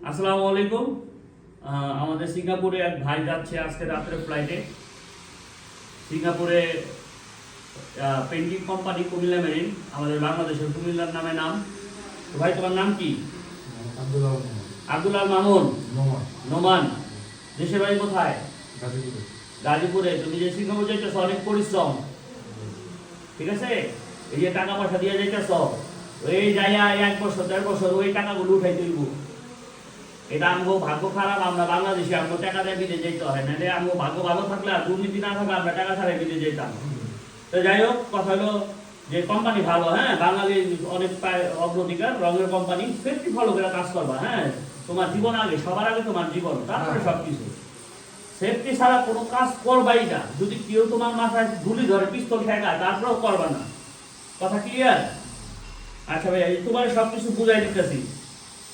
আসসালামু আলাইকুম। আমাদের সিঙ্গাপুরে এক ভাই যাচ্ছে আজকে রাত্রে ফ্লাইটে। সিঙ্গাপুরে পেন্টিং কোম্পানি কুমিল্লা মেরিন, আমাদের বাংলাদেশের কুমিল্লার নামে নাম। তো ভাই, তোমার নাম কি? আব্দুল আল মামুন। নোমান। দেশের বাড়ি কোথায়? গাজীপুরে। তুমি যে সিঙ্গাপুর যাইতেছ অনেক পরিশ্রম, ঠিক আছে? এই যে টাকা পয়সা দিয়ে যাইতেছ, ওই যাইয়া 1 বছর 1.5 বছর ওই টাকাগুলো উঠাই তুলব। এটা আমগো ভাগ্য খারাপ, আমরা বাংলাদেশে আমগো টাকা দিয়ে বিদেশ যেতে হয়, নাহলে আমগো ভাগ্য ভালো থাকলে আর দুর্নীতি না থাকলে আমরা টাকা ছাড়াই বিদেশ যেতাম। তো যাই হোক, কথা হলো যে কোম্পানি ভালো, হ্যাঁ, বাঙালি অনেক অগ্রাধিকার, রঙের কোম্পানি। সেফটি ফলো করে কাজ করবা, হ্যাঁ। তোমার জীবন আগে, সবার আগে তোমার জীবন, তারপরে সবকিছু। সেফটি ছাড়া কোনো কাজ করবাই না। যদি কেউ তোমার মাথায় গুলি ধরে, পিস্তল ঠেকায়, তারপরেও করবা না। কথা ক্লিয়ার? আচ্ছা ভাই, তোমার সবকিছু বুঝাই দিতেছি।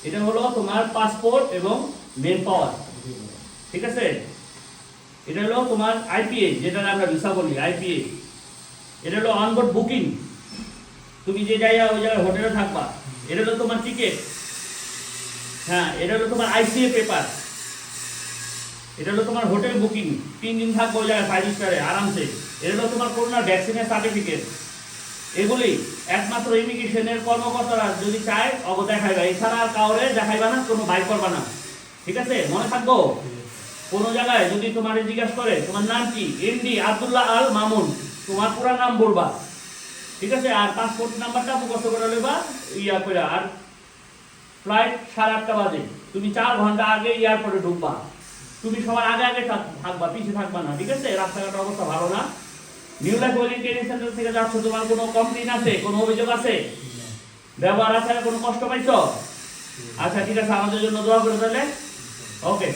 এটা হলো তোমার পাসপোর্ট এবং মেন পাওয়ার, ঠিক আছে? এটা হলো তোমার আইপিএ, যেটা আমরা ভিসা বলি, আইপিএ। এটা হলো অনবোর্ড বুকিং, তুমি যে জায়গায় ওই জায়গায় হোটেলে থাকবা। এটা হলো তোমার টিকিট, হ্যাঁ। এটা হলো তোমার আইসিএ পেপার। এটা হলো তোমার হোটেল বুকিং, 3 দিন থাকবো ওই জায়গায় 5 স্টারে আরামসে। এটা হলো তোমার করোনা ভ্যাকসিনের সার্টিফিকেট। এগুলি একমাত্র ইমিগ্রেশনের কর্মকর্তারা যদি চায় দেখাইবা, এছাড়া আর কাউরে দেখাইবা না, কোনো বাই করবা না, ঠিক আছে? মনে থাকবো। কোনো জায়গায় যদি তোমার জিজ্ঞাসা করে তোমার নাম কি, এমডি আব্দুল্লাহ আল মামুন, তোমার পুরা নাম বলবা, ঠিক আছে? আর পাসপোর্ট নাম্বারটা মুখস্থ করে নেবা, ইয়া করে। আর ফ্লাইট 8:30 বাজে, তুমি 4 ঘন্টা আগে এয়ারপোর্টে ঢুকবা। তুমি সবার আগে আগে থাকবা, পিছিয়ে থাকবা না, ঠিক আছে? রাস্তাঘাটের অবস্থা ভালো না। New life wailing training centre থেকে যাচ্ছ, তোমার কোনো কমপ্লেইন আছে, কোনো অভিযোগ আছে, ব্যবহার আছে, কোনো কষ্ট পাইছো? আচ্ছা ঠিক আছে, আমাদের জন্য দোয়া করে তাহলে। ওকে।